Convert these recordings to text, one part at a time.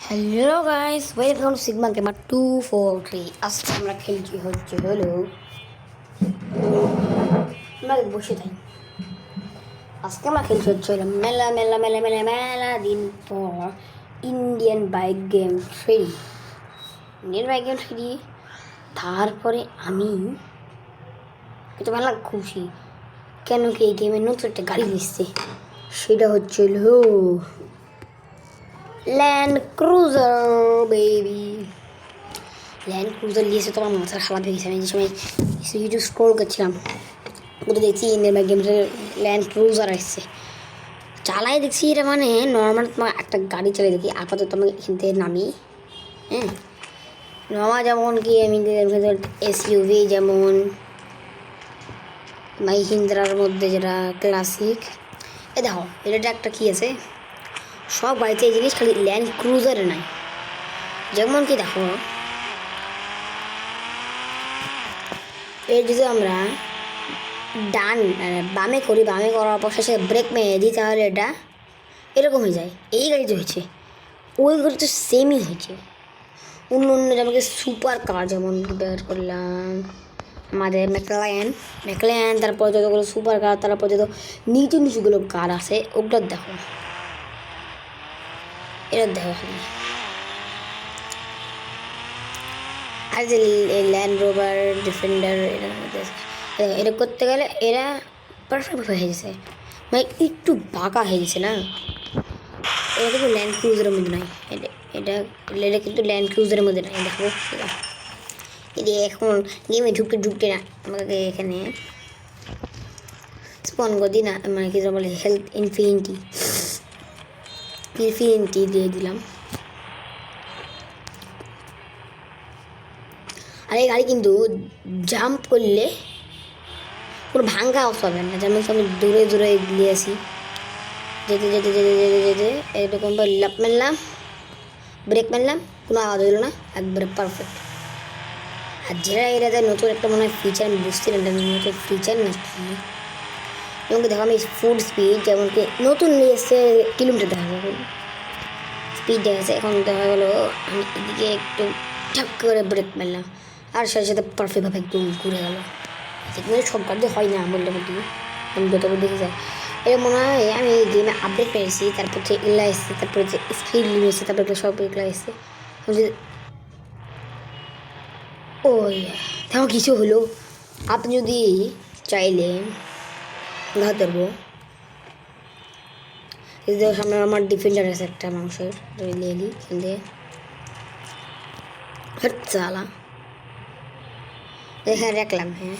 Hello guys, welcome to sigma gamer 243। আজকে আমরা খেলছি হলো আমরা বসে থাকি। আজকে আমরা খেলছি হলো মেলা মেলা মেলা মেলা মেলা দিন পর ইন্ডিয়ান বাইক গেম 3। তারপরে আমি কিন্তু মেলা খুশি, কেন কি এই গেমের নতুন একটা গাড়ি দিচ্ছে, সেটা হচ্ছিল land cruiser baby. Land cruiser নিয়েছে, তোমার মাথার খারাপ হয়ে গেছে। আমি যে সময় ইউটিউব স্ক্রোল করছিলাম, ওটা দেখছি ইন্ডিয়ান বাইক গেমসের ল্যান্ড ক্রুজার আসছে। চালাই দেখছি এটা মানে নর্মাল তোমার একটা গাড়ি চালাই দেখি। আপাতত আমি এখান থেকে নামি, হ্যাঁ নামা যেমন কি আমি এসইউভি যেমন মাহিন্দ্রার মধ্যে যেটা ক্লাসিক, এ দেখো এটা একটা কী আছে, সব গাড়িতে এই জিনিস, খালি ল্যান্ড ক্রুজারে নাই। যেমন কি দেখো, এর যদি আমরা ডান বামে করি, বামে করার পর শেষে ব্রেক মেরে দিই, তাহলে এটা এরকম হয়ে যায়। এই গাড়িতে হয়েছে, ওই গাড়িতে সেমই হয়েছে। অন্য অন্য যেমন সুপার কার, যেমন বের করলাম আমাদের ম্যাকল্যান, তারপর যতগুলো সুপার কার, তারপর যত নিচু নিচুগুলো কার আছে ওগুলো দেখো, এটা দেখো খালি। আর যে ল্যান্ড রোভার ডিফেন্ডার, এটা করতে গেলে এরা পারফেক্ট হয়ে গেছে, মানে একটু বাঁকা হয়ে গেছে না। এটা কিন্তু ল্যান্ড ক্রুজারের মধ্যে নাই, এটা এটা কিন্তু ল্যান্ড ক্রুজারের মধ্যে নাই। দেখো এটা এখন গেমে ঢুকতে না আমাকে এখানে স্পন করে দিই না, মানে কি বলে হেলথ ইনফিনিটি দিয়ে দিলাম। আর এই গাড়ি কিন্তু জাম্প করলে কোনো ভাঙ্গা অবস্থা হবে না। যেমন আমি দূরে দূরে গিয়ে আসি, যেতে যেতে যেতে যেতে যেতে এরকম লাপ মারলাম, ব্রেক মারলাম, কোনো আওয়াজ হলো না, একবারে পারফেক্ট। আর যেটা এটাতে নতুন একটা মনে হয় ফিচার, আমি বুঝতে পারলাম নতুন ফিচার নাকি। যেমন দেখো আমি ফুড স্পিড, যেমন কি নতুন নিয়ে এসছে কিলোমিটার দেখা যাবে, স্পিড দেখা যাচ্ছে। এখন দেখা গেলো আমি এদিকে একটু ঠাক করে ব্রেক মারলাম, আর সাথে সাথে পারফেক্টভাবে একদম ঘুরে গেলো। যেগুলো সব গাড়ি হয় না বললে বলতে, আমি যতবার দেখে যাই। এটা মনে হয় আমি এই গেমে আপডেট পেয়েছি, তারপর যে এগুলো এসছে, তারপরে যে স্পিড লিমিট এসছে, তারপরে এগুলো সব এগুলো এসছে। ওই তেমন কিছু হলো। আপনি যদি চাইলে ধরতে পারবো, সামনে আমার ডিফেন্ডার আছে একটা মানুষের, লেলি এখান চালা এখানে রাখলাম। হ্যাঁ,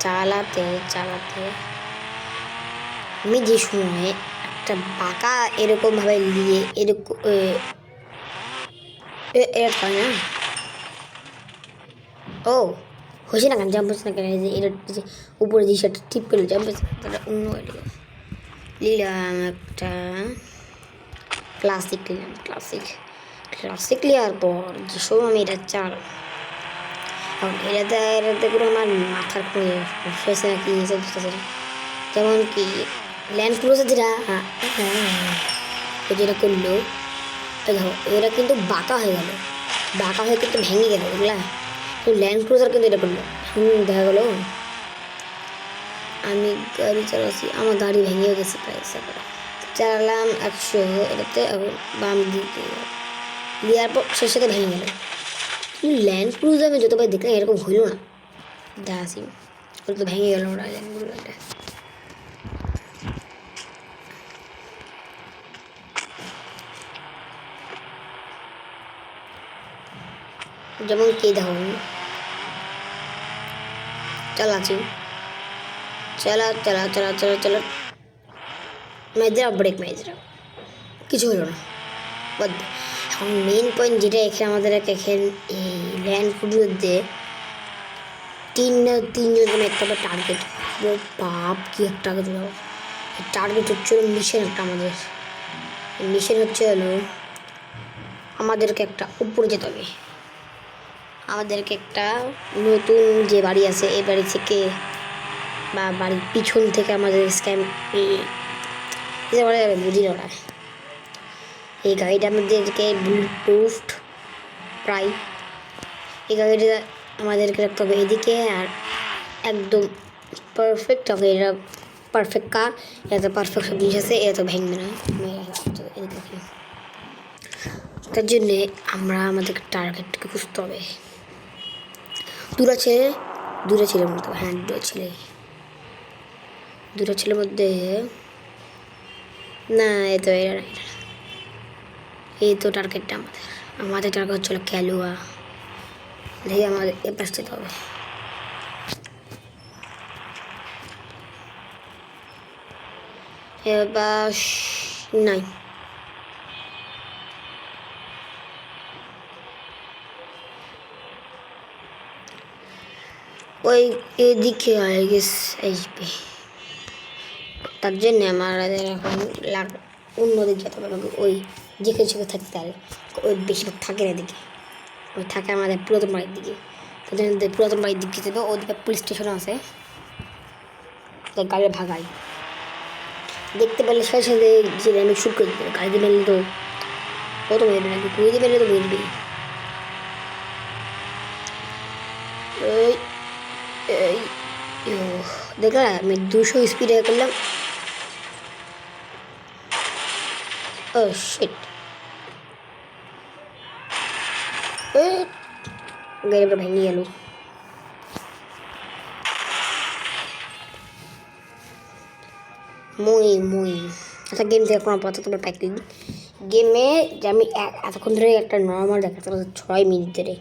চালাতে চালাতে আমি যে সময় একটা বাঁকা এরকমভাবে নিয়ে এরকম এরকম না, ও হয়েছে না কেন, জাম্প হচ্ছে না কেন, এটা যে উপরে যে সেটা টিপ করলে জাম্প হচ্ছে, তাহলে অন্য নিলাম একটা ক্লাসিক, নিলাম ক্লাসিক নেওয়ার পর যে সময় আমি এটা চাল, এখন এটাতে করে আমার মাথার হয়েছে না কি এসে বুঝতেছে না। যেমন কি ল্যান্ড ক্রুজার যেটা করলো, দেখো এরা কিন্তু বাঁকা হয়ে গেল, বাঁকা হয়ে কিন্তু ভেঙে গেল এগুলা। ল্যান্ড ক্রুজার কিন্তু এটা করলো, দেখা গেলো আমি গাড়ি চালাচ্ছি, আমার গাড়ি ভেঙেও গেছে প্রায় চালালাম 100 এটাতে, বাম দিকে দেওয়ার পর সে সাথে ভেঙে গেল। ল্যান্ড ক্রুজার আমি যতবার দেখলাম এরকম হইল না, দেখাছি ওটা তো ভেঙে গেল ওরা ল্যান্ড ক্রুজারটা। যেমন কি দেখো চালাচ্ছি, চালা মেজরা ব্রেক মেজরা কিছু হলো না। এখন মেইন পয়েন্ট যেটা এখানে আমাদের এখানে এই ল্যান্ড ক্রুজার দিয়ে তিনজন একটা টার্গেট, বাপ কি একটা টার্গেট হলো। টার্গেট হচ্ছে মিশন একটা, আমাদের মিশন হচ্ছে হলো আমাদেরকে একটা উপরে যেতে হবে। আমাদেরকে একটা নতুন যে বাড়ি আছে এই বাড়ি থেকে বা বাড়ির পিছন থেকে আমাদের স্ক্যাম বুঝি না ওরা এই গাড়িটা আমাদেরকে বুলেট প্রুফ প্রায়। এই গাড়িটা আমাদেরকে রাখতে হবে এদিকে, আর একদম পারফেক্ট হবে। এটা পারফেক্ট কার, এত পারফেক্ট সব জিনিস আছে, এত ভেঙবে না। এদিকে তার জন্যে আমরা আমাদের টার্গেটকে খুঁজতে হবে। দূরে ছেলের মতো, হ্যাঁ দূরে ছেলের মধ্যে না, এই তো টার্গেটটা আমাদের টার্গেট হচ্ছিল ক্যালুয়া। দেখি আমাদের এ পাশ যেতে হবে। এবার নাই, ওই এদিকে আই গেস আসবে। তার জন্যে আমাদের এখন অন্যদিকে যেতে হবে। ওই যেখানে সেখানে থাকতে হবে, ওই বেশিরভাগ থাকে না এদিকে, ওই থাকে আমাদের পুরাতন বাড়ির দিকে। তার জন্য পুরাতন বাড়ির দিকে যেতে হবে। ওদিকে পুলিশ স্টেশনও আছে, গাড়ি ভাগাই দেখতে পেলে সাথে সাথে যে আমি শুট করে দিতে হবে। গাড়িতে মেলে তো কত মেরবে নাকি, কুড়িতে মেলে তো মেরবেই। দেখলা আমি 200 স্পিডে করলাম। ও শিট, গাড়িটা ভেঙে গেল। আচ্ছা গেম থেকে কোনো আপাতত তোমরা প্যাক দিন। গেমে যে আমি এতক্ষণ ধরে একটা নর্মাল দেখাচ্ছি 6 মিনিট ধরে,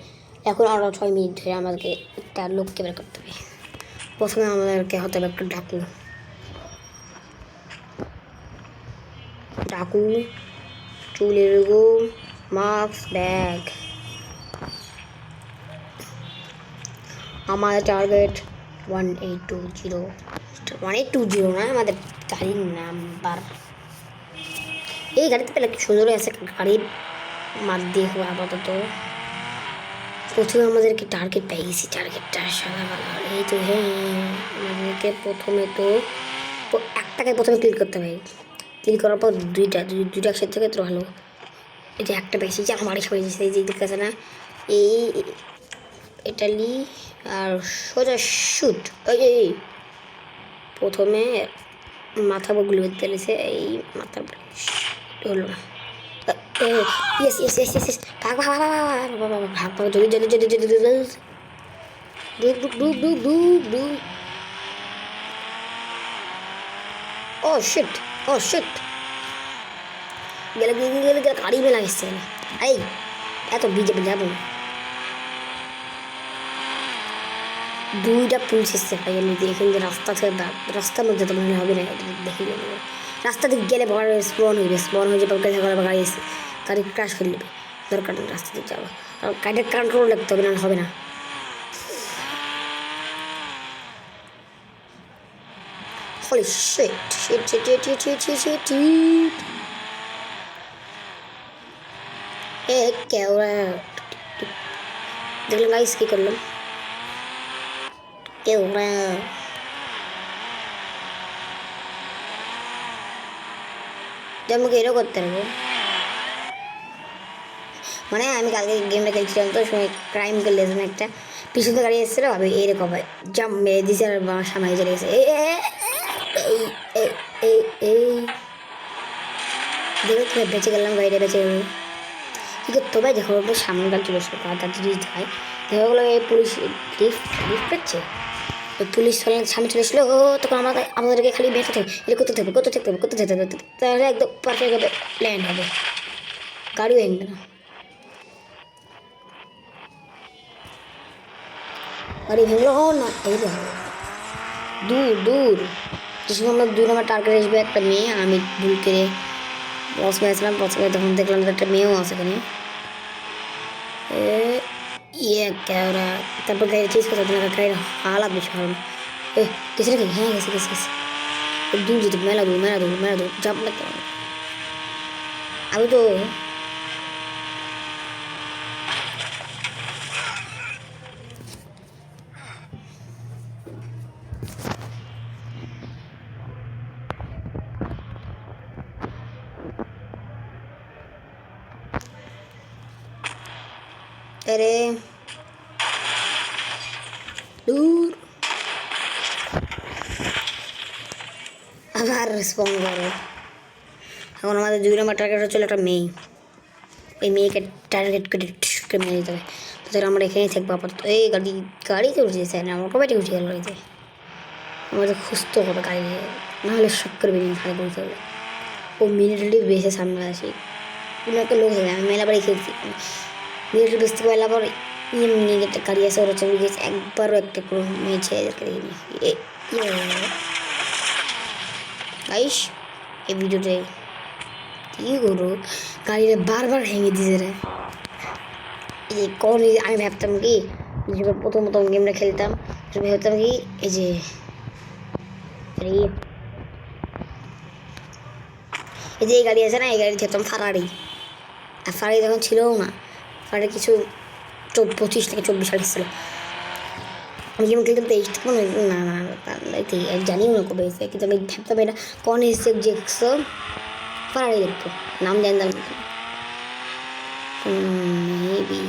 এখন আরও 6 মিনিট ধরে আমাদেরকে একটা লোককে বের করতে হবে। প্রথমে আমাদেরকে হতে হবে একটা ডাকু, চুলের গো, মাস্ক, ব্যাগ। আমাদের টার্গেট 1820 না, আমাদের গাড়ির নাম্বার। এই গাড়িতে পেলে কি সুন্দর আছে, গাড়ির মাঠ দিয়ে হবে আপাতত। প্রথমে আমাদেরকে টার্গেট পেয়ে গেছি, টার্গেটটা সাদা কালার। এই তো হ্যাঁ, আমাদেরকে প্রথমে তো একটাকে প্রথমে ক্লিক করতে হবে। ক্লিক করার পর দুইটা একসাথে থেকে তো ভালো। এই যে একটা বেশি যে আমার সবাই এই যে দেখতেছে না, এই ইটালি আর সোজা শুট। এই প্রথমে মাথা বগুলো তেলেছে, এই মাথার হলো না। ভাগ যদি ও শিট গেলে গাড়ি মেলা এসছে না। এই এত বিজেপি যাবো না। দুইটা পুলিশ এসছে ভাই, আমি দেখেন যে রাস্তার মধ্যে তো মনে হবে না, দেখে গেলে রাস্তা দিকে গেলে স্পন হয়ে যাবে গাড়ি এসে গাড়ি ক্রাশ করে নেবে। দরকার নেই রাস্তা দিকে যাওয়া, আর গাড়িটা কন্ট্রোল রাখতে হবে, না হবে না। Holy shit. কেওড়া দেখলাম গাইস, কি করলাম কেওড়া। আমাকে এরও করতে পারবো, মানে আমি কালকে গেমটা খেলছিলাম তো, সময় ক্রাইম করলেছিলাম একটা পিছনে গাড়ি এসেছিলো, আমি এরকম হয় জাম্প মেরে দিয়েছি আর সামনে চলে গেছে। দেখো তুমি বেঁচে গেলাম, গাড়িটা বেঁচে গেল। কী করতে হবে, দেখো ওটা সামনে গাড়ি চলে আসলো, তার যদি যায় দেখো ওগুলো এই পুলিশ লিফট পাচ্ছে, ওই পুলিশ সামনে চলে আসলো। তখন আমাদেরকে খালি বেঁচে থাকবে, এটা করতে থাকবে তাহলে একদম পারফেক্টভাবে ল্যান্ড হবে, গাড়িও ভেঙবে না। গাড়ি ভেঙলো না, এই দূর যে সময় আমরা 2 নম্বর টার্গেট আসবে একটা মেয়ে, আমি ভুল করে প্রথমে আসলাম, তখন দেখলাম একটা মেয়েও আছে এখানে। ক্যামেরা তারপর গাড়ি চেঞ্জ করতে হবে, গাড়ির হালাত বেশি ভালো না। গেছে নাকি? হ্যাঁ গেছে। দূর যেতে মেলা দূর চাপ লাগতে হবে। আমি তো আরে দূর আবার রেসপন্স করো। এখন আমাদের 2 নম্বর টার্গেট হচ্ছিল একটা মেয়ে। ওই মেয়েকে টার্গেট করে মেরে দিতে হবে। তাহলে আমরা এখানেই থাকবো আপাতত। এই গাড়িতে উঠে স্যার না অটোমেটিক উঠে গেল গাড়িতে। আমাদের খুঁজতে হবে গাড়ি, নাহলে শখ করে বেরিয়ে খাড়ি করতে হবে। ও মিলিটারি বেসে সামনে আসি কোনো একটা লোক থাকে। আমি মেলা বাড়ি খেলছি, মিলিটারি বেস থেকে মেলা পরে এমনি একটা গাড়ি আছে ওরা চলে গেছে। একবারও একটা কোনো মেয়ে ছেলেদেরকে দেখিনি। গাইস এই ভিডিওতে কী করো, গাড়িটা বারবার ভেঙে দিয়েছে রে। এই যে আমি ভাবতাম কি যখন প্রথম গেমটা খেলতাম ভাবতাম কি এই যে এই গাড়ি আছে না, এই গাড়ি খেতাম ফারারি। আর ফারারি তখন ছিলও না, ফারারি কিছু 25 থেকে 24 সাল ছিল। আমি গেম খেলতাম 23 থেকে না না জানিও না কবে এসে, কিন্তু আমি ভাবতাম এটা কোন এসে যে ফারারি দেখতো, নাম জানতাম মেবি।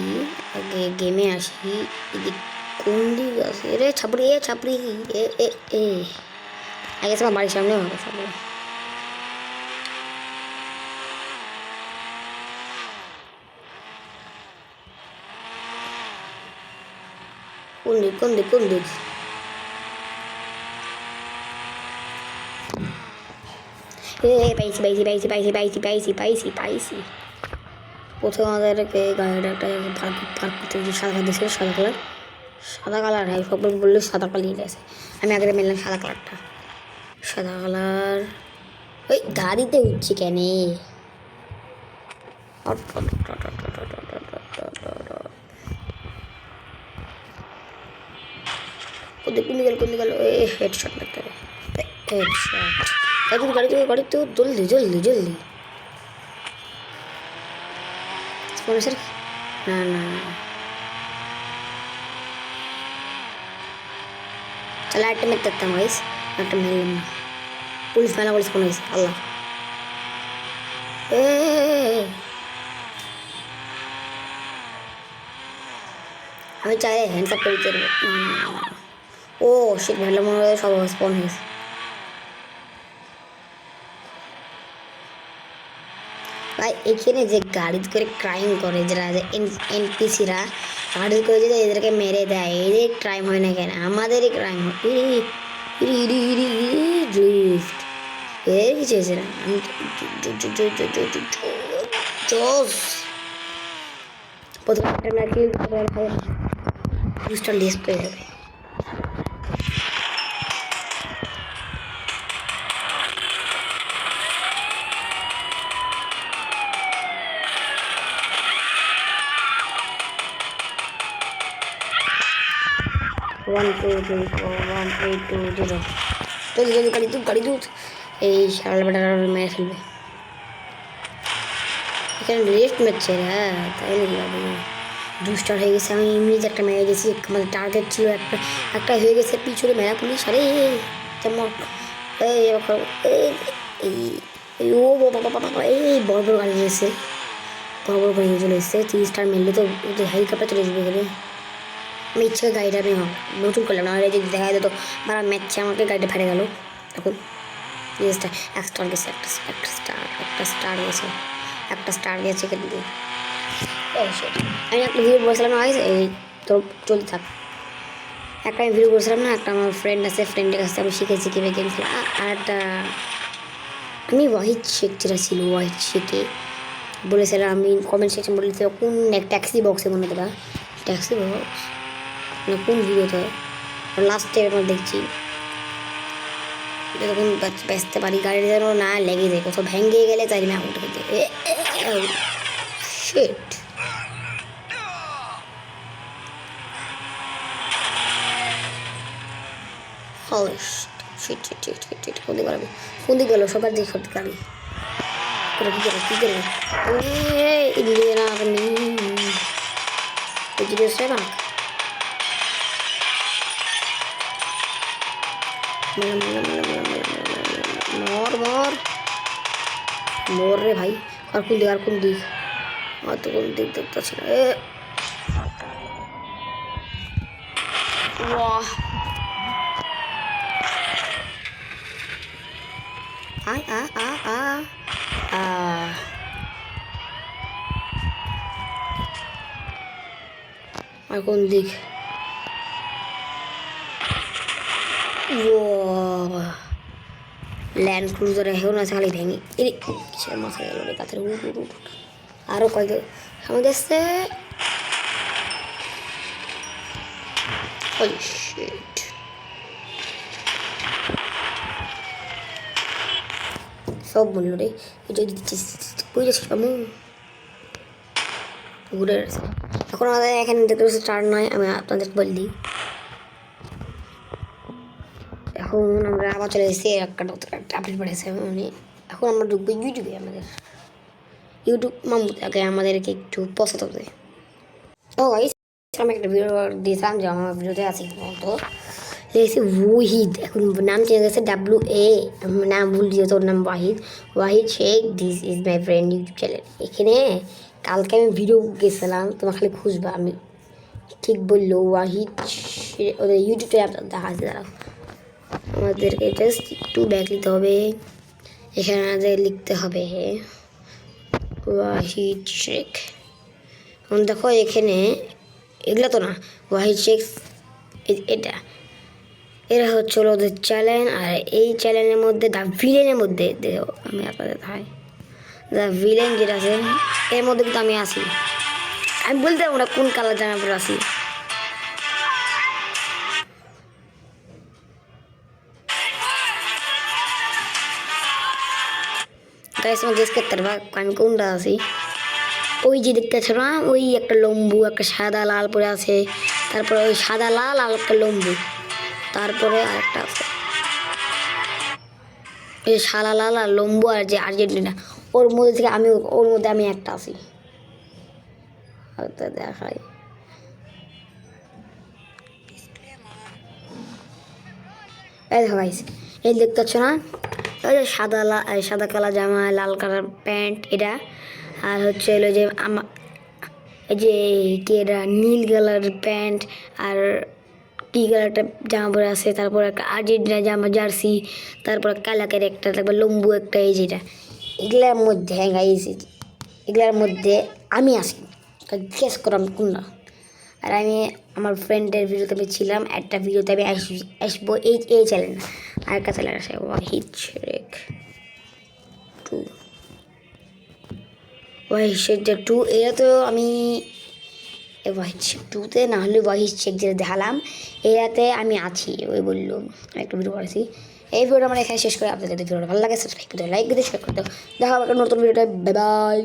আগে গেমে আসি, এদিক কোন দিক আছে রে ছাপড়ি এ এ এ আগে আমার বাড়ির সামনে হবে ছাপড়ি। কোন দিক পাইছি। প্রথমে আমাদেরকে গাড়িটা একটা পার্ক করতে দিয়েছে সাদা কালার হ্যাঁ সব বললে সাদা কালিয়ে আছে। আমি আগে মেলাম সাদা কালারটা, সাদা কালার। ওই গাড়িতে উঠছি কেন? কোন গেল হেডশট লাগতে হবে। হেডশট গাড়ি তো জলদি স্পন্সর না তাহলে একটা মেরে দেখতাম গাইস, একটা মেরলাম না। পুলিশ ফোন হয়েছে আল্লাহ। আমি চাইলে হ্যান্ডস আপ করে দিতে পারবো। ও সে ভালো মনে হয় সব স্পন হয়েছে। ভাই এখানে যে গাড়িতে করে ক্রাইম করে যারা এনপিসিরা গাড়ি করে যে এদেরকে মেরে দেয়, এদের ক্রাইম হয় না কেন? আমাদেরই ক্রাইম হয়। ড্রিফট এর কিছু হয়েছে না। আমি প্রথমে আমরা কি বুস্টার লিস্ট পেয়ে যাবে। One, 2, 3, 4, 1, 8, 2, 0 জলদি গাড়ি দুধ এই শাল বেটার মেরে ফেলবে। এখানে লিফট মারছে। হ্যাঁ তাই নাকি বাবু 2 স্টার হয়ে গেছে। আমি এমনিতে একটা মেরে গেছি, আমাদের টার্গেট ছিল একটা হয়ে গেছে পিছনে মেরা পুলিশ। আরে তেমন ও বাবা এই বড় গাড়ি এসেছে, বড় গাড়ি চলে এসেছে। 3 স্টার মেরলে তো হেলিকপ্টার চলে আসবে এখানে। আমি ইচ্ছে গাড়িটা আমি নতুন করলাম না, যদি দেখা যেত বারা ম্যাচে আমাকে গাড়িটা ফেরে গেল। এখন জিনিসটা এক স্টার গেছে, একটা স্টার গেছে এখান দিয়ে। আমি একটা ভিডিও বলছিলাম না এই তোর চলতে থাক। একটা আমি ভিডিও বলছিলাম না, একটা আমার ফ্রেন্ড আছে, ফ্রেন্ডের কাছে আমি শিখেছি কীভাবে গেম খেলা। আর একটা আমি ওয়াহিদ শেখ যেটা ছিল, ওয়াহিদ শেখে বলেছিলাম, আমি কমেন্ট সেকশন বলেছিলাম কোন ট্যাক্সি বক্সে মনে করা ট্যাক্সি বক্স না কোন ভিডিওতে লাস্টে আমরা দেখছি যখন বেচতে পারি গাড়ি যেন না লেগে যায়, কোথাও ভেঙে গেলে তাই আমি আগুনটা খেতে শিট। কোন দিকে গেল সবার দিকে করতে পারি কি করে ইন্ডিয়ানা আপনি মোর রে ভাই। আর কোন দিক আর তো কোন দিক দেখতেছি না। ওয়াহ আর কোন দিক ল্যান্ড ক্রুজার এখন আছে খালি ভেঙে এই কিসের মাথায় গেল রে কাতের আরও কয়েক আমাদের আসছে Holy shit. সব বললো রে এটা দিচ্ছিস বুঝেছিস আমি ঘুরে এখন আমাদের এখানে দেখতে পাচ্ছি স্টার নয় আমি আপনাদের বললি এখন আমরা আবার চলে এসেছি একটা আপডেট বাড়িয়েছে মানে এখন আমরা ঢুকবো ইউটিউবে আমাদের ইউটিউব মামুটাকে আমাদেরকে একটু পছন্দ হবে ও আমি একটা ভিডিও দিয়েছিলাম যে আমার ভিডিওতে আছি তো লিখেছি ওয়াহিদ এখন নাম চেঞ্জ গেছে WA নাম ভুল দিয়েছে ওর নাম Wahid Sheikh this is my friend YouTube channel এখানে কালকে আমি ভিডিও গেছিলাম তোমার খালি খুঁজবা আমি ঠিক বললো ওয়াহিদ ওদের ইউটিউবে দেখা আছে দাঁড়াও আমাদেরকে জাস্ট একটু ব্যাক লিখতে হবে এখানে আমাদের লিখতে হবে ওয়াহিদ শেখ এখন দেখো এখানে এগুলো তো না ওয়াহিদ শেখ এটা এরা হচ্ছে ওদের চ্যানেল আর এই চ্যানেলের মধ্যে দ্য ভিলেনের মধ্যে দেখো আমি আপনাদের ভাই দ্য ভিলেন যেটা আছে এর মধ্যে কিন্তু আমি আসি আমি বলতে পারবো না কোন কালার জামা পরে আসি গাইস আমি গেস করতে পারবা আমি কোনটা আছি ওই যে দেখতে পাচ্ছ না ওই একটা লম্বু একটা সাদা লাল পরে আছে তারপরে ওই সাদা লাল আর একটা লম্বু তারপরে আরেকটা আছে এই সাদা লাল আর লম্বু আর যে আর্জেন্টিনা ওর মধ্যে থেকে আমি ওর মধ্যে আমি একটা আছি দেখাই এই দেখো গাইস এই দেখতে পাচ্ছ না ওই যে সাদা কালার জামা লাল কালার প্যান্ট এটা আর হচ্ছে হলো যে আমার এই যে কি এটা নীল কালার প্যান্ট আর কি কালারটা জামা পরে আছে তারপর একটা আর্জেন্টিনা জামা জার্সি তারপর কালাকের একটা তারপর লম্বু একটা এই যেটা এগুলার মধ্যে এগুলার মধ্যে আমি আসি জিজ্ঞেস করলাম কোনটা আর আমি আমার ফ্রেন্ডের ভিডিওতে আমি ছিলাম একটা ভিডিওতে আমি আসবো এই চ্যানেল আর একটা চ্যানেল আসে ওয়াহিদ শেখ 2 ওয়াহিদ শেখ 2 এটা তো আমি ওয়াহিদ শেখ 2তে না হলে ওয়াহিদ শেখ যেটা দেখালাম এরাতে আমি আছি ওই বললো একটা ভিডিও করেছি এই ভিডিওটা আমরা এখানে শেষ করে আপনাদের যদি ভিডিওটা ভালো লাগে সাবস্ক্রাইব করতে লাইক দিতে শেয়ার করতে দেখা হবে একটা নতুন ভিডিওটা বাই বাই